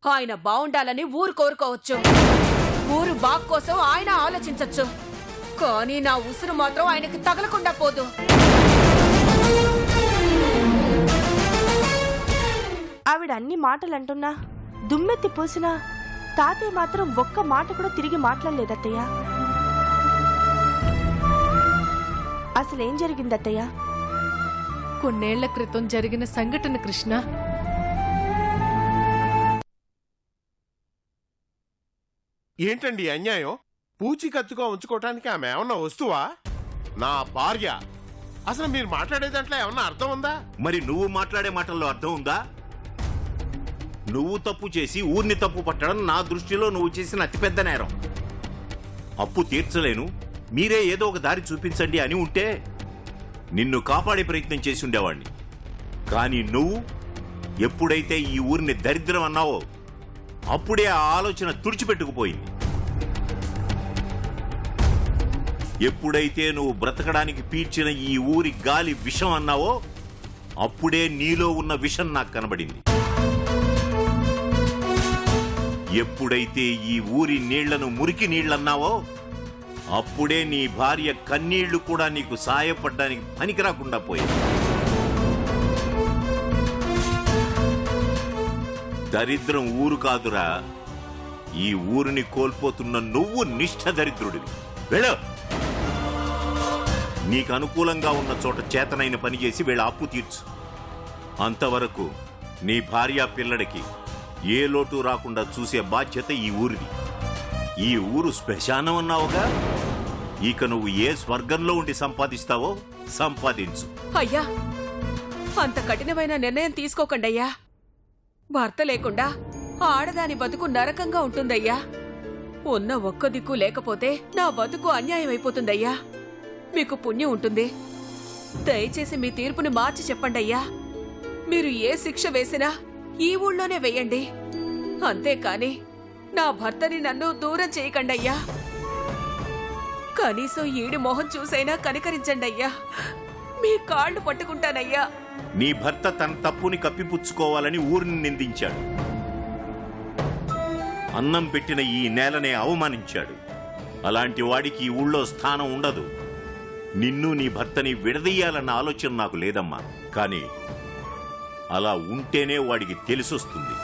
ఆయన బాగుండాలని ఊరు కోరుకోవచ్చు, ఊరు బాగు కోసం ఆయన ఆలోచించచ్చు, కానీ నా ఉసురు మాత్రం ఆయనకి తగలకుండా పోదు. ఆవిడ అన్ని మాటలు అంటున్నా, దుమ్మెత్తి పోసినా తాతయ్య మాత్రం ఒక్క మాట కూడా తిరిగి మాట్లాడలేదత్తయ్య. అసలేం జరిగిందత్తయ్య? కొన్నేళ్ల క్రితం జరిగిన సంఘటన కృష్ణ. ఏంటండి అన్యాయం? పూచికత్తుగా ఉంచుకోవటానికి ఆమె ఏమన్నా వస్తువా? నా భార్య. అసలు మీరు మాట్లాడే దాంట్లో ఏమన్నా అర్థం ఉందా? మరి నువ్వు మాట్లాడే మాటల్లో అర్థం ఉందా? నువ్వు తప్పు చేసి ఊరిని తప్పు పట్టడం నా దృష్టిలో నువ్వు చేసిన అతిపెద్ద నేరం. అప్పు తీర్చలేను, మీరే ఏదో ఒక దారి చూపించండి అని ఉంటే నిన్ను కాపాడే ప్రయత్నం చేసి ఉండేవాణ్ణి. కానీ నువ్వు ఎప్పుడైతే ఈ ఊరిని దరిద్రం అన్నావో అప్పుడే ఆ ఆలోచన తుడిచిపెట్టుకుపోయింది. ఎప్పుడైతే నువ్వు బ్రతకడానికి పీల్చిన ఈ ఊరి గాలి విషం అన్నావో అప్పుడే నీలో ఉన్న విషం నాకు కనబడింది. ఎప్పుడైతే ఈ ఊరి నీళ్లను మురికి నీళ్లన్నావో అప్పుడే నీ భార్య కన్నీళ్లు కూడా నీకు సాయపడ్డానికి పనికిరాకుండా పోయింది. దరిద్రం ఊరు కాదురా, ఈ ఊరిని కోల్పోతున్న నువ్వు నిష్ఠ దరిద్రుడివి. వెళ్ళు. నీకు అనుకూలంగా ఉన్న చోట చేతనైన పని చేసి వీళ్ళ అప్పు తీర్చు. అంతవరకు నీ భార్య పిల్లడికి ఏ లోటు రాకుండా చూసే బాధ్యత ఈ ఊరిది. ఈ ఊరు శ్మశానం అన్నావుగా, ఇక నువ్వు ఏ స్వర్గంలో ఉండి సంపాదిస్తావో సంపాదించు. అయ్యా, అంత కఠినమైన నిర్ణయం తీసుకోకండి అయ్యా. భర్త లేకుండా ఆడదాని బతుకు నరకంగా ఉంటుందయ్యా. ఉన్న ఒక్క దిక్కు లేకపోతే నా బతుకు అన్యాయం అయిపోతుందయ్యా. మీకు పుణ్యం ఉంటుంది, దయచేసి మీ తీర్పుని మార్చి చెప్పండయ్యా. మీరు ఏ శిక్ష వేసినా ఈ ఊళ్ళోనే వేయండి, అంతేకాని నా భర్తని నన్ను దూరం చేయకండయ్యా. కనీసం ఈడి మొహం చూసైనా కనికరించండి అయ్యా. మీ కాళ్ళు పట్టుకుంటానయ్యా. నీ భర్త తన తప్పుని కప్పిపుచ్చుకోవాలని ఊరిని నిందించాడు. అన్నం పెట్టిన ఈ నేలనే అవమానించాడు. అలాంటి వాడికి ఈ ఊళ్ళో స్థానం ఉండదు. నిన్ను నీ భర్తని విడదీయాలన్న ఆలోచన నాకు లేదమ్మా. కానీ అలా ఉంటేనే వాడికి తెలిసొస్తుంది.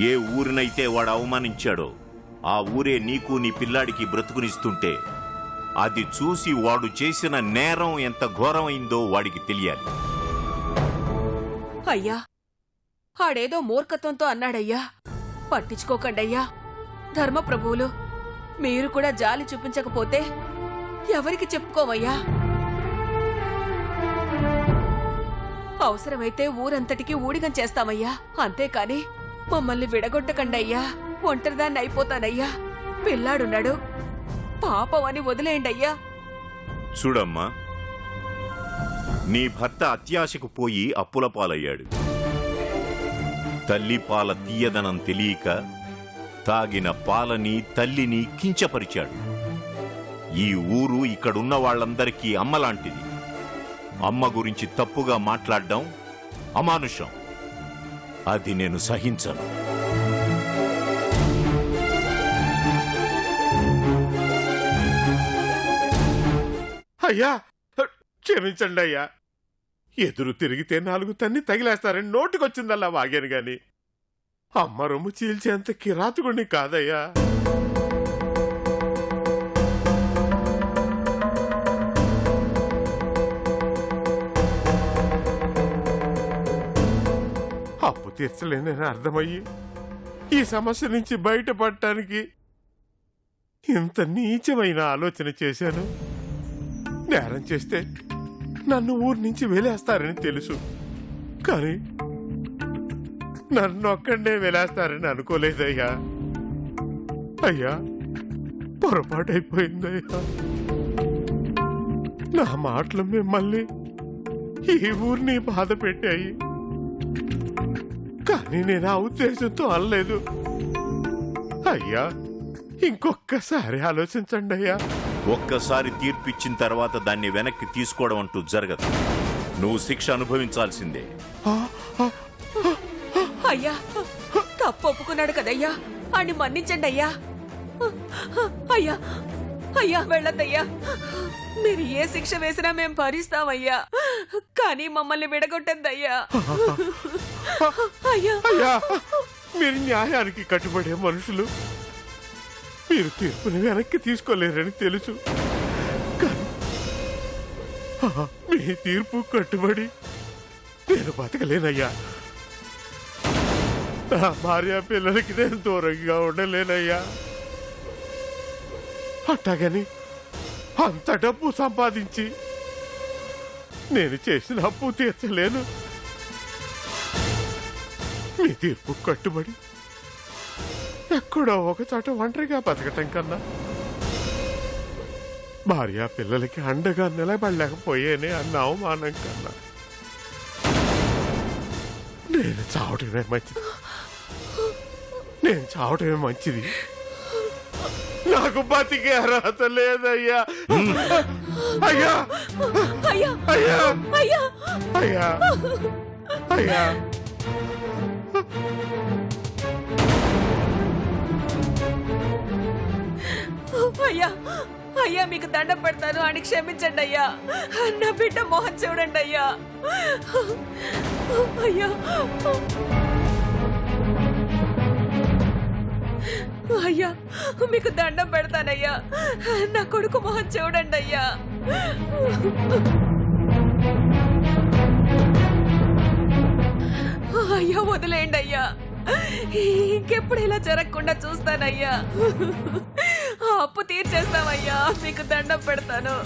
ఏ ఊరినైతే వాడు అవమానించాడో ఆ ఊరే నీకు నీ పిల్లాడికి బ్రతుకునిస్తుంటే అది చూసి వాడు చేసిన నేరం ఎంత ఘోరమైందో వాడికి తెలియాలి. అయ్యా, ఆడేదో మూర్ఖత్వంతో అన్నాడయ్యా, పట్టించుకోకండయ్యా. ధర్మప్రభువులు, మీరు కూడా జాలి చూపించకపోతే ఎవరికి చెప్పుకోమయ్యా. అవసరమైతే ఊరంతటికి ఊడిగం చేస్తామయ్యా, అంతేకాని మమ్మల్ని విడగొట్టకండయ్యా. ఒంటరిదాన్ని అయిపోతానయ్యా. పిల్లాడున్నాడు, పాపం అని వదిలేయండి అయ్యా. చూడమ్మా, నీ భర్త అత్యాశకు పోయి అప్పుల పాలయ్యాడు. తల్లి పాల తీయదనం తెలియక తాగిన పాలని తల్లిని కించపరిచాడు. ఈ ఊరు ఇక్కడున్న వాళ్ళందరికీ అమ్మలాంటిది. అమ్మ గురించి తప్పుగా మాట్లాడడం అమానుషం. అది నేను సహించను. అయ్యా, క్షమించండి అయ్యా. ఎదురు తిరిగితే 4 తన్ని తగిలేస్తారని నోటికొచ్చిందల్లా వాగాను గాని అమ్మ రొమ్ము చీల్చేంత కిరాతుకుని కాదయ్యా. అప్పు తీర్చలేనని అర్థమయ్యి ఈ సమస్య నుంచి బయటపడటానికి ఇంత నీచమైన ఆలోచన చేశాను. నేరం చేస్తే నన్ను ఊరి నుంచి వెలేస్తారని తెలుసు, కానీ నన్ను ఒక్కడే వెలేస్తారని అనుకోలేదయ్యా. అయ్యా, పొరపాటైపోయిందయ్యా. నా మాటలు మిమ్మల్ని ఈ ఊరిని బాధ పెట్టాయి, కానీ నేను ఆ ఉద్దేశంతో అనలేదు. అయ్యా, ఇంకొక్కసారి ఆలోచించండి అయ్యా. ఒక్కసారి తీర్పిచ్చిన తర్వాత దాన్ని వెనక్కి తీసుకోవడం అంటూ జరగదు. నువ్వు శిక్ష అనుభవించాల్సిందే. అయ్యా తప్పు ఒప్పుకున్నాడు కదయ్యా అని మన్నించండి అయ్యా. అయ్యా అయ్యా వెళ్ళద్దయ్యా. మీరు ఏ శిక్ష వేసినా మేం భరిస్తామయ్యా, కానీ మమ్మల్ని విడగొట్టద్దయ్యా. అయ్యా అయ్యా, మీరు న్యాయానికి కట్టుబడే మనుషులు. మీరు తీర్పుని వెనక్కి తీసుకోలేరని తెలుసు, కానీ మీ తీర్పు కట్టుబడి నేను బతకలేనయ్యా. నా భార్య పిల్లలకి నేను దూరంగా ఉండలేనయ్యా. అట్టగని అంత డబ్బు సంపాదించి నేను చేసిన అప్పు తీర్చలేను. మీ తీర్పు కట్టుబడి ఎక్కడో ఒక చోట ఒంటరిగా బతకటం కన్నా భార్య పిల్లలకి అండగా నిలబడలేకపోయేనే అన్న అవమానం కన్నా నేను చావటమే మంచిది. నేను చావటమే మంచిది. నాకు బతికే అర్హత లేదయ్యా. అయ్యా అయ్యా అయ్యా అయ్యా అయ్యా అయ్యా అయ్యా అయ్యా మీకు దండం పెడతాను అని క్షమించండి అయ్యా. నా బిడ్డ మొహం చూడండి అయ్యా. అయ్యా అయ్యా మీకు దండం పెడతానయ్యా. నా కొడుకు మొహం చూడండి అయ్యా. అయ్యా వదిలేయండి అయ్యా. ఇంకెప్పుడు ఇలా జరగకుండా చూస్తానయ్యా. ఆ అప్పు తీర్చేస్తామయ్యా. మీకు దండం పెడతాను.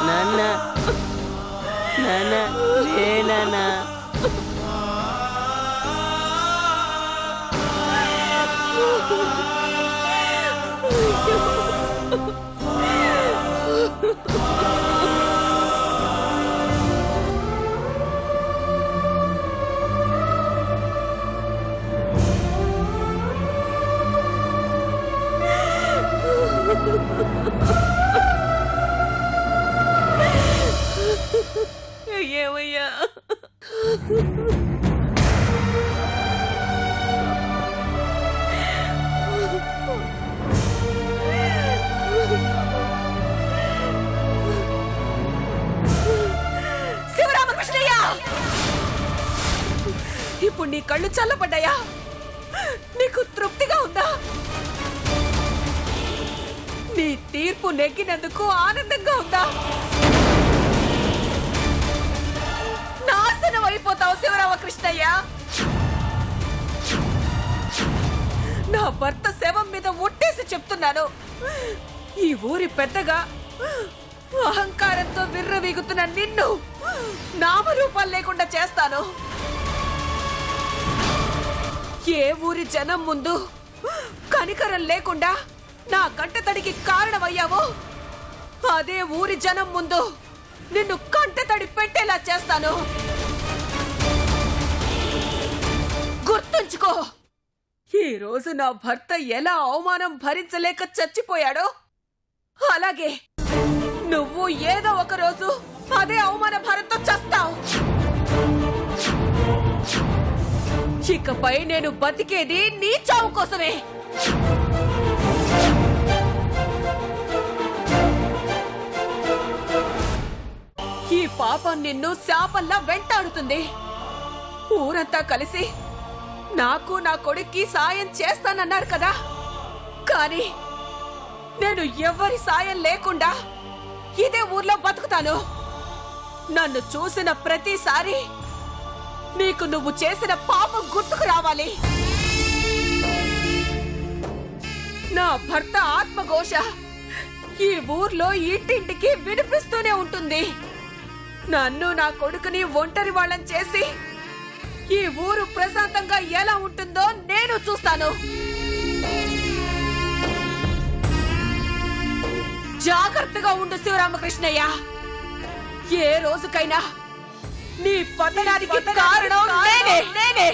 నాన్న నాన్న లే నాన్న. ఏమయ్యా ఇప్పుడు నీ కళ్ళు చల్లబడ్డాయా? నీకు తృప్తిగా ఉందా? నీ తీర్పు నెగ్గినందుకు ఆనందంగా ఉందా? నాశనం అయిపోతావు శివరామకృష్ణయ్య. నా భర్త శవం మీద ఒట్టేసి చెప్తున్నాను, ఈ ఊరి పెద్దగా అహంకారంతో విర్రవీగుతున్న నిన్ను నామరూపాలు లేకుండా చేస్తాను. ఏ ఊరి జనం ముందు కనికరం లేకుండా నా కంటతడికి కారణమయ్యావో, అదే ఊరి జనం ముందు నిన్ను కంటతడి పెట్టేలా చేస్తాను. గుర్తుంచుకో, ఈ రోజు నా భర్త ఎలా అవమానం భరించలేక చచ్చిపోయాడో, అలాగే నువ్వు ఏదో ఒక రోజు అదే అవమాన భారంతో చస్తావు. ఇకపై నేను బతికేది నీ చావు కోసమే. ఈ పాపం నిన్ను శాపంలా వెంటాడుతుంది. ఊరంతా కలిసి నాకు నా కొడుక్కి సాయం చేస్తానన్నారు కదా, కానీ నేను ఎవరి సాయం లేకుండా ఇదే ఊర్లో బతుకుతాను. నన్ను చూసిన ప్రతిసారి నీకు నువ్వు చేసిన పాపం గుర్తుకు రావాలి. నా భర్త ఆత్మఘోష ఈ ఊర్లో ఇంటింటికి వినిపిస్తూనే ఉంటుంది. నన్ను నా కొడుకుని ఒంటరి వాళ్ళని చేసి ఈ ఊరు ప్రశాంతంగా ఎలా ఉంటుందో నేను చూస్తాను. జాగ్రత్తగా ఉండు శివరామకృష్ణయ్య. ఏ రోజుకైనా నీ పతనానికి కారణం నేనే.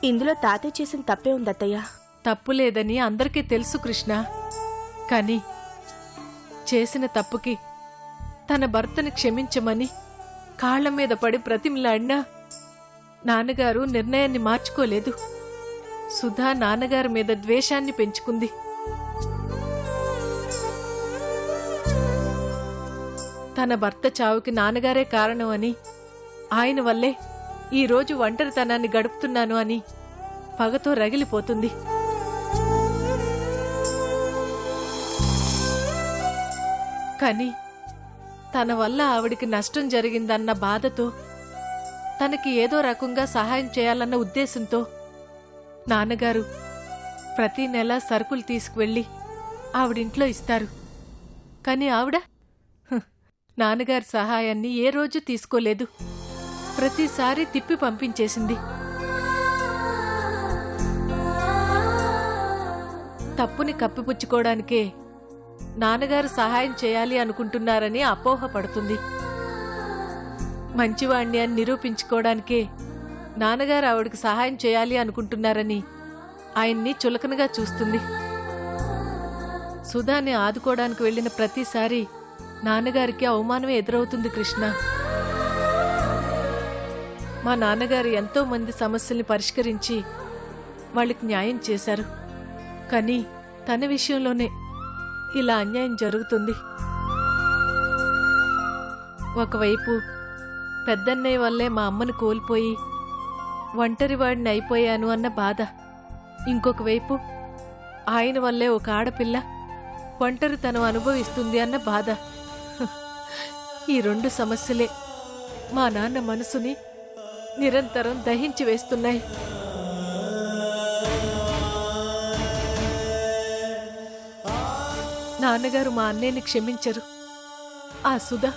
ఇందులో తాతయ్య చేసిన తప్పే ఉంది అత్తయ్య. తప్పు లేదని అందరికీ తెలుసు కృష్ణ. కానీ చేసిన తప్పుకి తన భర్తని క్షమించమని కాళ్ల మీద పడి ప్రతిమలాడినా నాన్నగారు నిర్ణయాన్ని మార్చుకోలేదు. సుధా నాన్నగారి మీద ద్వేషాన్ని పెంచుకుంది. తన భర్త చావుకి నాన్నగారే కారణం అని, ఆయన వల్లే ఈరోజు ఒంటరితనాన్ని గడుపుతున్నాను అని పగతో రగిలిపోతుంది. కానీ తన వల్ల ఆవిడికి నష్టం జరిగిందన్న బాధతో, తనకి ఏదో రకంగా సహాయం చేయాలన్న ఉద్దేశంతో నాన్నగారు ప్రతి నెల సరుకులు తీసుకువెళ్ళి ఆవిడింట్లో ఇస్తారు. కానీ ఆవిడ నాన్నగారి సహాయాన్ని ఏ రోజు తీసుకోలేదు. ప్రతిసారి తిప్పి పంపించేసింది. తప్పుని కప్పిపుచ్చుకోవడానికే నాన్నగారు సహాయం చేయాలి అనుకుంటున్నారని అపోహపడుతుంది. మంచివాణ్ణి అని నిరూపించుకోవడానికే నాన్నగారు ఆవిడకి సహాయం చేయాలి అనుకుంటున్నారని ఆయన్ని చులకనగా చూస్తుంది. సుధాని ఆదుకోవడానికి వెళ్లిన ప్రతిసారి నాన్నగారికి అవమానమే ఎదురవుతుంది కృష్ణ. మా నాన్నగారు ఎంతో మంది సమస్యల్ని పరిష్కరించి వాళ్ళకి న్యాయం చేశారు. కానీ తన విషయంలోనే ఇలా అన్యాయం జరుగుతుంది. ఒకవైపు పెద్దన్నయ్య వల్లే మా అమ్మను కోల్పోయి ఒంటరివాడిని అయిపోయాను అన్న బాధ, ఇంకొక వైపు ఆయన వల్లే ఒక ఆడపిల్ల ఒంటరితనం అనుభవిస్తుంది అన్న బాధ. ఈ రెండు సమస్యలే మా నాన్న మనసుని నిరంతరం దహించి వేస్తున్నాయి. నాన్నగారు మా అన్నయ్యని క్షమించరు. ఆ సుధా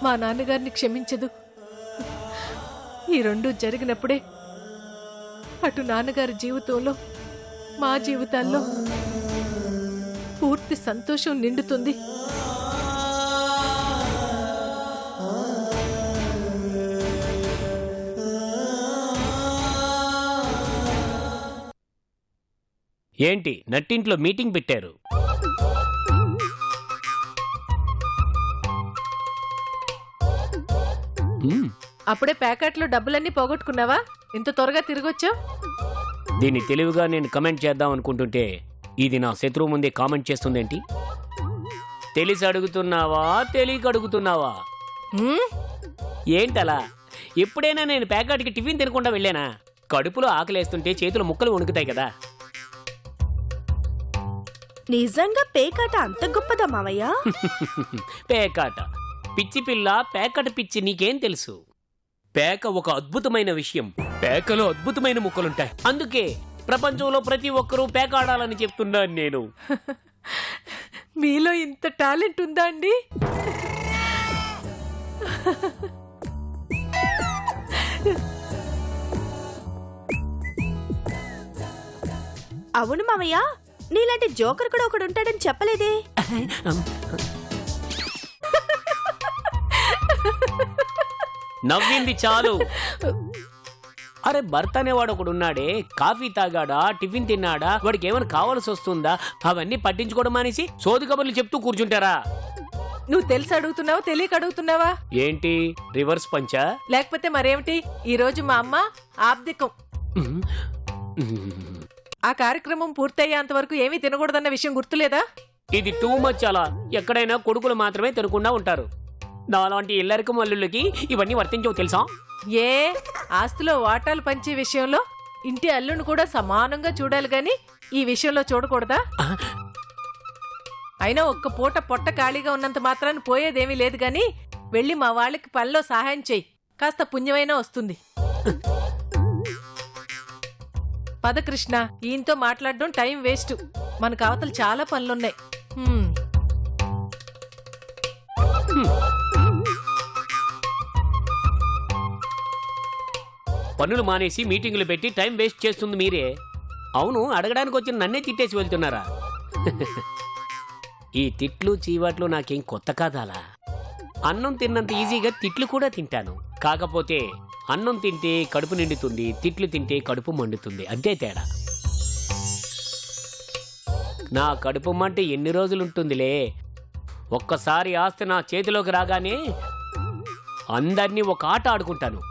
మా నాన్నగారిని క్షమించదు. ఈ రెండు జరిగినప్పుడే అటు నాన్నగారి జీవితంలో, మా జీవితాల్లో పూర్తి సంతోషం నిండుతుంది. ఏంటి నట్టింట్లో మీటింగ్ పెట్టారు? అప్పుడే ప్యాకెట్లో డబ్బులన్నీ పోగొట్టుకున్నావా? ఇంత త్వరగా తిరిగొచ్చావు? దీన్ని తెలివిగా నేను కమెంట్ చేద్దాం అనుకుంటుంటే ఇది నా శత్రువు ముందే కామెంట్ చేస్తుందేంటి? తెలిసి అడుగుతున్నావా తెలియక అడుగుతున్నావా? హ్మ్? ఏంటలా? ఎప్పుడైనా నేను ప్యాకెట్కి టిఫిన్ తినకుండా వెళ్ళానా? కడుపులో ఆకలేస్తుంటే చేతులు ముక్కలు వణుకుతాయి కదా. నిజంగా పేకాట అంత గొప్పదా మావయ్య? పేకాట పిచ్చి పిల్ల, పేకట పిచ్చి నీకేం తెలుసు? పేక ఒక అద్భుతమైన విషయం. పేకలో అద్భుతమైన ముక్కలుంటాయి. అందుకే ప్రపంచంలో ప్రతి ఒక్కరూ పేక ఆడాలని చెప్తున్నాను నేను. మీలో ఇంత టాలెంట్ ఉందా అండి? అవును మావయ్య, నీలాంటి జోకర్ కూడా ఒకడు ఉంటాడని చెప్పలేదే. నవ్వింది చాలు. అరే భర్త అనేవాడు ఒకడున్నాడే, కాఫీ తాగాడా, టిఫిన్ తిన్నాడా, వాడికి ఏమైనా కావాల్సి వస్తుందా, అవన్నీ పట్టించుకోవడం మానేసి సోది కబుర్లు చెప్తూ కూర్చుంటారా? నువ్వు తెలిసి అడుగుతున్నావా తెలియక అడుగుతున్నావా? ఏంటి రివర్స్ పంచా? లేకపోతే మరేమిటి? ఈ రోజు మా అమ్మ ఆబ్దికం. ఆ కార్యక్రమం పూర్తయ్యేంత వరకు ఏమీ తినకూడదన్న విషయం గుర్తులేదా? ఇది టూ మచ్. అలా ఎక్కడైనా కొడుకులు మాత్రమే తినకుండా ఉంటారు. నాలాంటి ఇల్లరికం అల్లుళ్ళకి ఇవన్నీ వర్తించవు తెలుసా? ఏ ఆస్తిలో వాటాలు పంచే విషయంలో ఇంటి అల్లుని కూడా సమానంగా చూడాలి గాని ఈ విషయంలో చూడకూడదా? అయినా ఒక్క పూట పొట్ట ఖాళీగా ఉన్నంత మాత్రాన్ని పోయేదేమీ లేదు గాని వెళ్ళి మా వాళ్ళకి పనిలో సహాయం చెయ్యి, కాస్త పుణ్యమైనా వస్తుంది. పద కృష్ణ, ఈయనతో మాట్లాడడం టైం వేస్ట్. మనకు అవతలు చాలా పనులున్నాయి. పనులు మానేసి మీటింగులు పెట్టి టైం వేస్ట్ చేస్తుంది మీరే. అవును, అడగడానికి వచ్చిన నన్నే తిట్టేసి వెళ్తున్నారా? ఈ తిట్లు చీవాట్లు నాకేం కొత్త కాదాలా? అన్నం తిన్నంత ఈజీగా తిట్లు కూడా తింటాను. కాకపోతే అన్నం తింటే కడుపు నిండుతుంది, తిట్లు తింటే కడుపు మండుతుంది, అంతే తేడా. నా కడుపు మంట ఎన్ని రోజులుంటుందిలే. ఒక్కసారి ఆస్తి నా చేతిలోకి రాగానే అందరినీ ఒక ఆట ఆడుకుంటాను.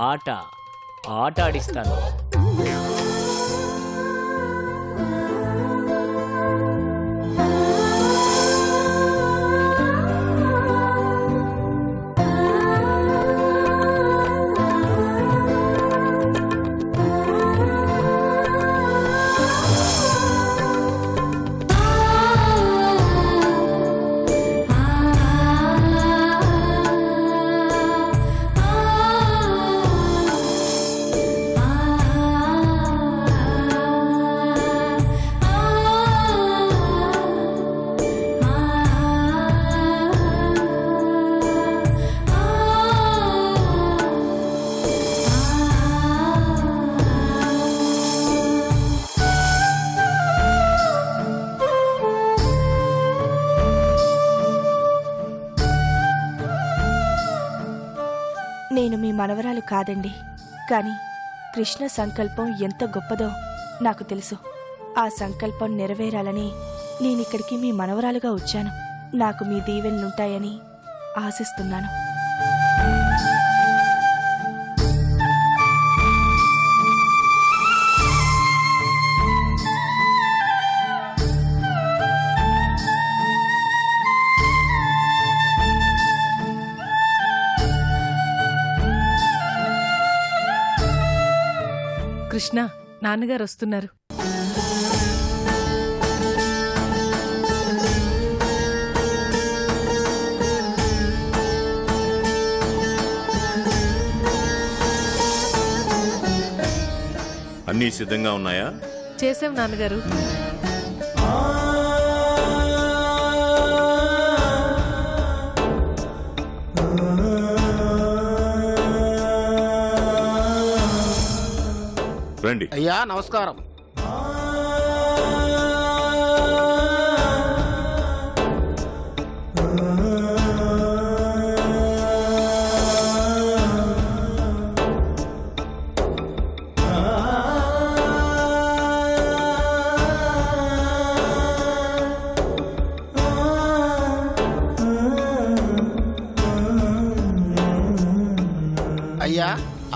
ఆట ఆడిస్తాను. నేను మీ మనవరాలు కాదండి, కానీ కృష్ణ సంకల్పం ఎంత గొప్పదో నాకు తెలుసు. ఆ సంకల్పం నెరవేరాలని నేనిక్కడికి మీ మనవరాలుగా వచ్చాను. నాకు మీ దీవెనలుంటాయని ఆశిస్తున్నాను. కృష్ణ, నాన్నగారు వస్తున్నారు. అన్నీ సిద్ధంగా ఉన్నాయా? చేసాం నాన్నగారు. రండి. అయ్యా నమస్కారం. అయ్యా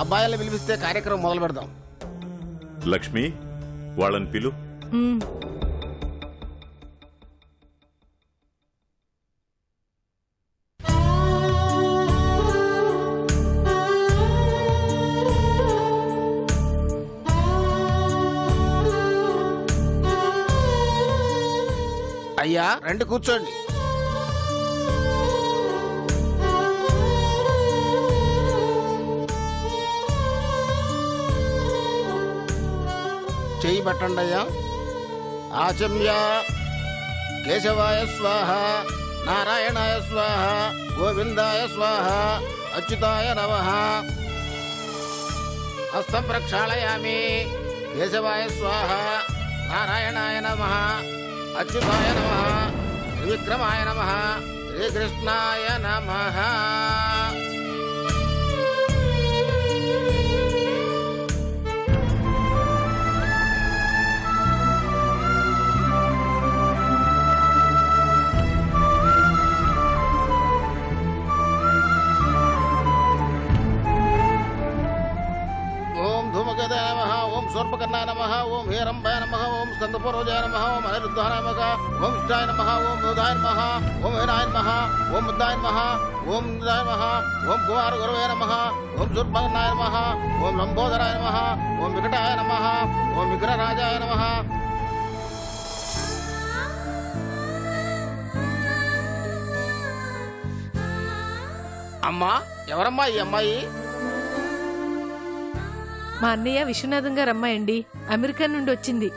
అబ్బాయిలు పిలిపిస్తే కార్యక్రమం మొదలు పెడదాం. లక్ష్మి, వాళ్ళని పిలు. అయ్యా రండి కూర్చోండి. చెయ్యి పెట్టండి అయ్యా. ఆచమ్య కేశవాయ స్వాహ, నారాయణాయ స్వాహ, గోవిందాయ స్వాహ, అచ్యుతాయ నమః. హస్తం ప్రక్షాళయామి. కేశవాయ స్వాహ, నారాయణాయ నమః, అచ్యుతాయ నమః, త్రివిక్రమాయ నమః, శ్రీకృష్ణాయ నమః. ఓం ధూమకేతాయ నమః, ఓం శూర్పకర్ణాయ నమః, ఓం హేరంబాయ నమః, ఓం స్కందపరోజాయ నమః, ఓం అనిరుద్ధాయ నమః, ఓం ఇష్టాయ నమః, ఓం బోధాయ నమః, ఓం హేనాయ నమః, ఓం ముద్దాయ నమః, ఓం నిదాయ నమః, ఓం కుమార గురవే నమః, ఓం శూర్పకర్ణాయ నమః, ఓం లంబోదరాయ నమః, ఓం వికటాయ నమః, ఓం విగ్రహరాజాయ నమః. అమ్మా, ఎవరమ్మా ఈ అమ్మాయి? మా అన్నయ్య విశ్వనాథం గారు అమ్మాయండి, అమెరికా నుండి వచ్చింది.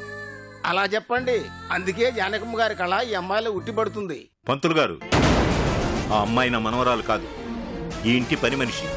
అలా చెప్పండి. అందుకే జానకమ్మ గారి కళ ఈ అమ్మాయిలో ఉట్టిపడుతుంది. పంతులు గారు, ఆ అమ్మాయి నా మనవరాలు కాదు, ఈ ఇంటి పని మనిషి.